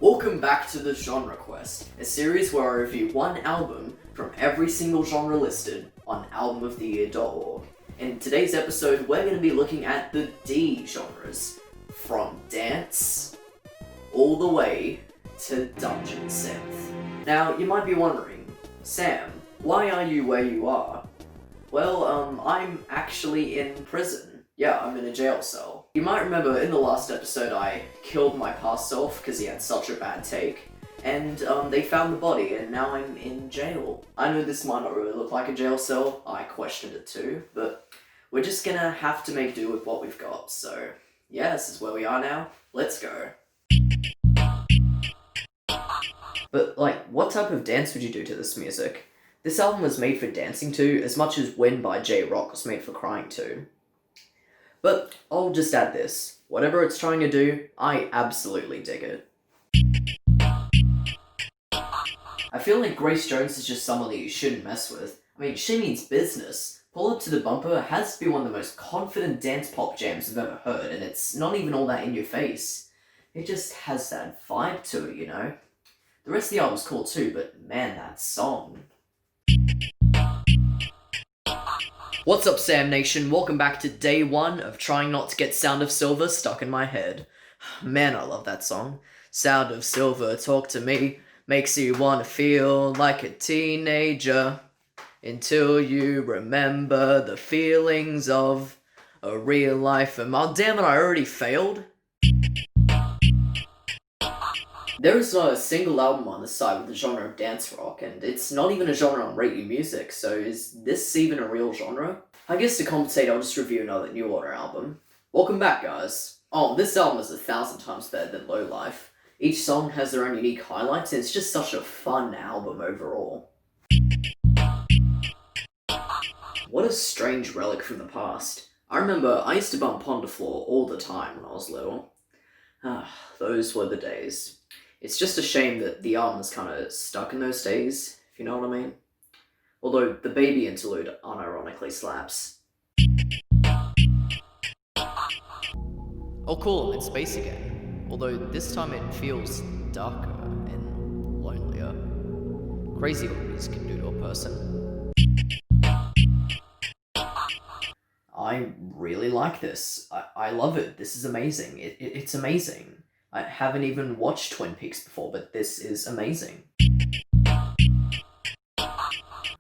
Welcome back to the Genre Quest, a series where I review one album from every single genre listed on albumoftheyear.org. In today's episode, we're going to be looking at the D genres, from dance all the way to Dungeon Synth. Now, you might be wondering, Sam, why are you where you are? Well, I'm actually in prison. Yeah, I'm in a jail cell. You might remember in the last episode I killed my past self because he had such a bad take, and they found the body and now I'm in jail. I know this might not really look like a jail cell, I questioned it too, but we're just gonna have to make do with what we've got, so yeah, this is where we are now. Let's go. But what type of dance would you do to this music? This album was made for dancing to as much as When by J-Rock was made for crying to. But I'll just add this, whatever it's trying to do, I absolutely dig it. I feel like Grace Jones is just someone that you shouldn't mess with. I mean, she means business. Pull Up to the Bumper has to be one of the most confident dance pop jams I've ever heard, and it's not even all that in your face. It just has that vibe to it, you know? The rest of the album's cool too, but man, that song. What's up, Sam Nation? Welcome back to day one of trying not to get Sound of Silver stuck in my head. Man, I love that song. Sound of Silver, talk to me, makes you wanna feel like a teenager, until you remember the feelings of a real life. And oh, damn it, I already failed. There is not a single album on this side with the genre of dance rock, and it's not even a genre on Rate Your Music, so is this even a real genre? I guess to compensate, I'll just review another New Order album. Welcome back, guys. Oh, this album is 1,000 times better than Low Life. Each song has their own unique highlights, and it's just such a fun album overall. What a strange relic from the past. I remember I used to bump Pond to Floor all the time when I was little. Those were the days. It's just a shame that the album is kind of stuck in those days, if you know what I mean. Although the baby interlude unironically slaps. Oh cool, I'm in space again. Although this time it feels darker and lonelier. Crazy what music can do to a person. I really like this. I love it. This is amazing. It's amazing. I haven't even watched Twin Peaks before, but this is amazing.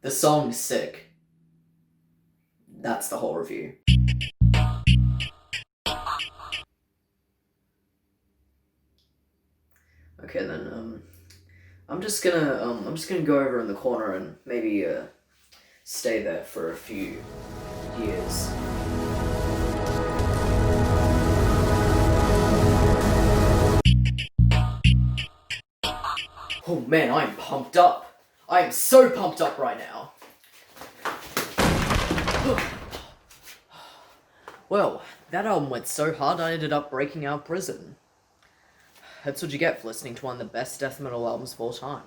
The song's sick. That's the whole review. Okay then, I'm just gonna go over in the corner and maybe stay there for a few years. Oh man, I'm pumped up. I am so pumped up right now. Well, that album went so hard I ended up breaking out of prison. That's what you get for listening to one of the best death metal albums of all time.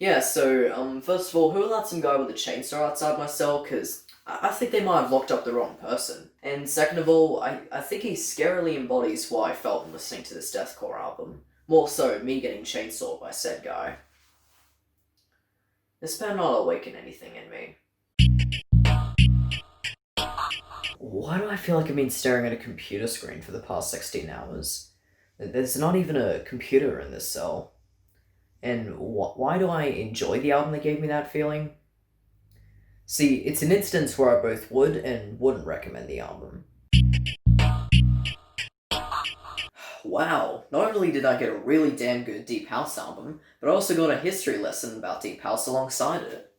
Yeah, so, first of all, who allowed some guy with a chainsaw outside my cell? Because I think they might have locked up the wrong person. And second of all, I think he scarily embodies what I felt when listening to this Deathcore album. More so, me getting chainsawed by said guy. This better not awaken anything in me. Why do I feel like I've been staring at a computer screen for the past 16 hours? There's not even a computer in this cell. And why do I enjoy the album that gave me that feeling? See, it's an instance where I both would and wouldn't recommend the album. Wow, not only did I get a really damn good Deep House album, but I also got a history lesson about Deep House alongside it.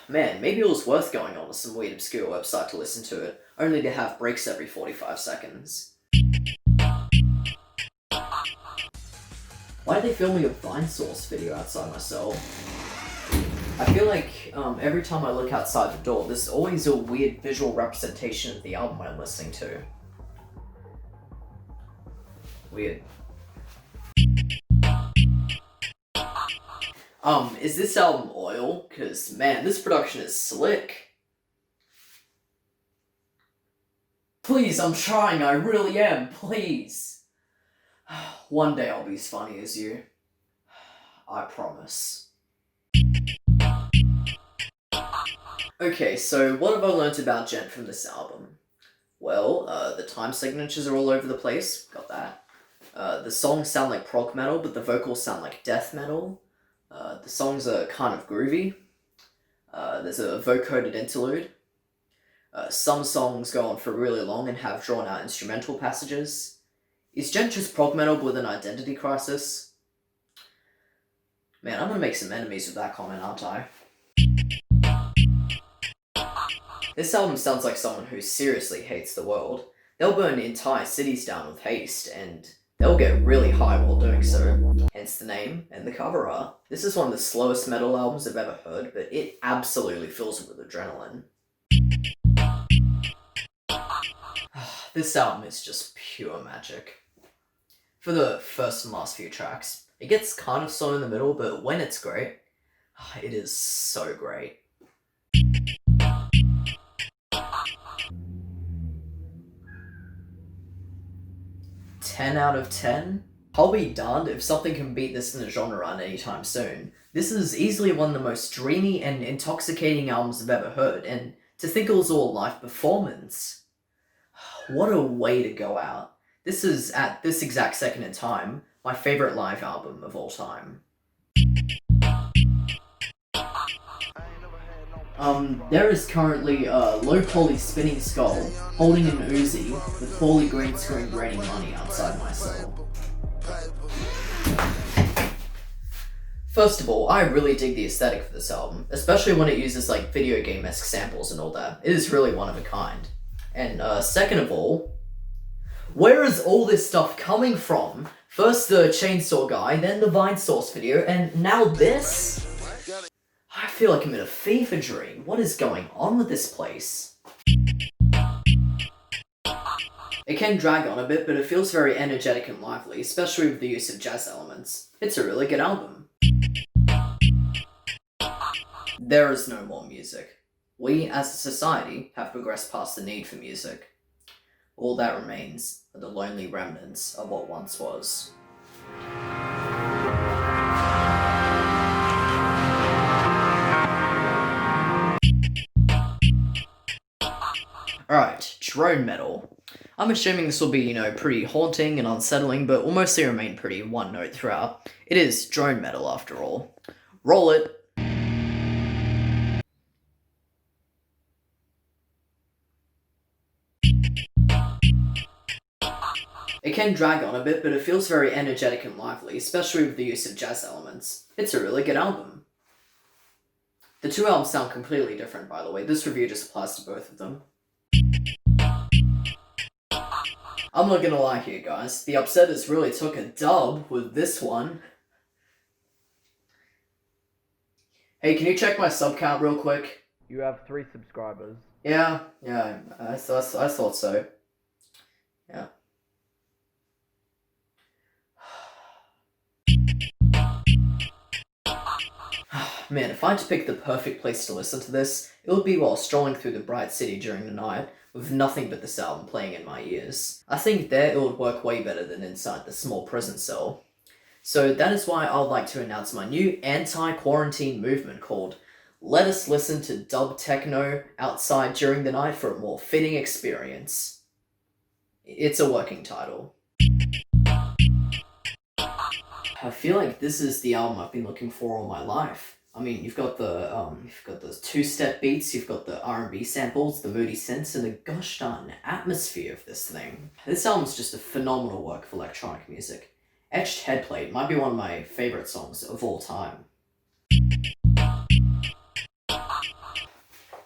Man, maybe it was worth going on to some weird obscure website to listen to it, only to have breaks every 45 seconds. Why are they filming a Vine Source video outside my cell? I feel like every time I look outside the door, there's always a weird visual representation of the album I'm listening to. Weird. Is this album oil? Cause man, this production is slick. Please, I'm trying, I really am, please. One day I'll be as funny as you. I promise. Okay, so what have I learnt about Gent from this album? Well, the time signatures are all over the place, got that. The songs sound like prog metal, but the vocals sound like death metal. The songs are kind of groovy. There's a vocoded interlude. Some songs go on for really long and have drawn out instrumental passages. Is Gent just prog metal with an identity crisis? Man, I'm gonna make some enemies with that comment, aren't I? This album sounds like someone who seriously hates the world. They'll burn entire cities down with haste, and they'll get really high while doing so. Hence the name and the cover art. This is one of the slowest metal albums I've ever heard, but it absolutely fills with adrenaline. This album is just pure magic. For the first and last few tracks, it gets kind of slow in the middle, but when it's great, it is so great. 10 out of 10? I'll be darned if something can beat this in the genre run anytime soon. This is easily one of the most dreamy and intoxicating albums I've ever heard, and to think it was all a live performance. What a way to go out. This is, at this exact second in time, my favourite live album of all time. There is currently a low-poly spinning skull holding an Uzi with poorly green screen raining money outside my cell. First of all, I really dig the aesthetic for this album, especially when it uses like video game-esque samples and all that. It is really one of a kind. And second of all, where is all this stuff coming from? First the chainsaw guy, then the Vine Source video, and now this? I feel like I'm in a fever dream. What is going on with this place? It can drag on a bit, but it feels very energetic and lively, especially with the use of jazz elements. It's a really good album. There is no more music. We, as a society, have progressed past the need for music. All that remains are the lonely remnants of what once was. Alright, drone metal. I'm assuming this will be, pretty haunting and unsettling, but will mostly remain pretty one note throughout. It is drone metal after all. Roll it. It can drag on a bit, but it feels very energetic and lively, especially with the use of jazz elements. It's a really good album. The two albums sound completely different, by the way. This review just applies to both of them. I'm not gonna lie here, guys. The Upsetters really took a dub with this one. Hey, can you check my sub count real quick? You have 3 subscribers. Yeah, I thought so. Yeah. Man, if I had to pick the perfect place to listen to this, it would be while strolling through the bright city during the night, with nothing but this album playing in my ears. I think there it would work way better than inside the small prison cell. So that is why I would like to announce my new anti-quarantine movement called Let Us Listen to Dub Techno Outside During the Night for a More Fitting Experience. It's a working title. I feel like this is the album I've been looking for all my life. I mean, you've got those two-step beats, you've got the R&B samples, the moody synths, and the gosh darn atmosphere of this thing. This album's just a phenomenal work of electronic music. Etched Headplate might be one of my favourite songs of all time.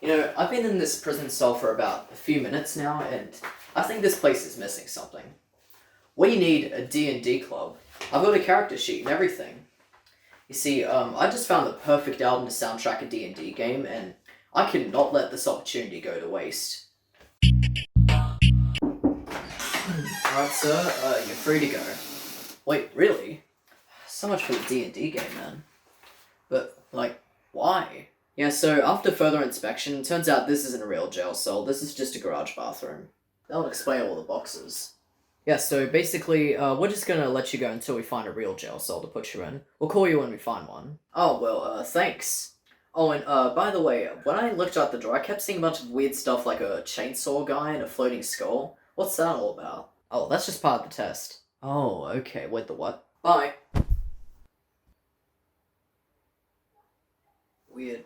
I've been in this prison cell for about a few minutes now, and I think this place is missing something. We need a D&D club. I've got a character sheet and everything. You see, I just found the perfect album to soundtrack a D&D game, and I cannot let this opportunity go to waste. Alright, sir, you're free to go. Wait, really? So much for the D&D game, man. But, why? Yeah, so after further inspection, turns out this isn't a real jail cell, this is just a garage bathroom. That'll explain all the boxes. Yeah, so basically, we're just gonna let you go until we find a real jail cell to put you in. We'll call you when we find one. Oh, well, thanks. Oh, and, by the way, when I looked out the door, I kept seeing a bunch of weird stuff like a chainsaw guy and a floating skull. What's that all about? Oh, that's just part of the test. Oh, okay, wait, the what? Bye. Weird.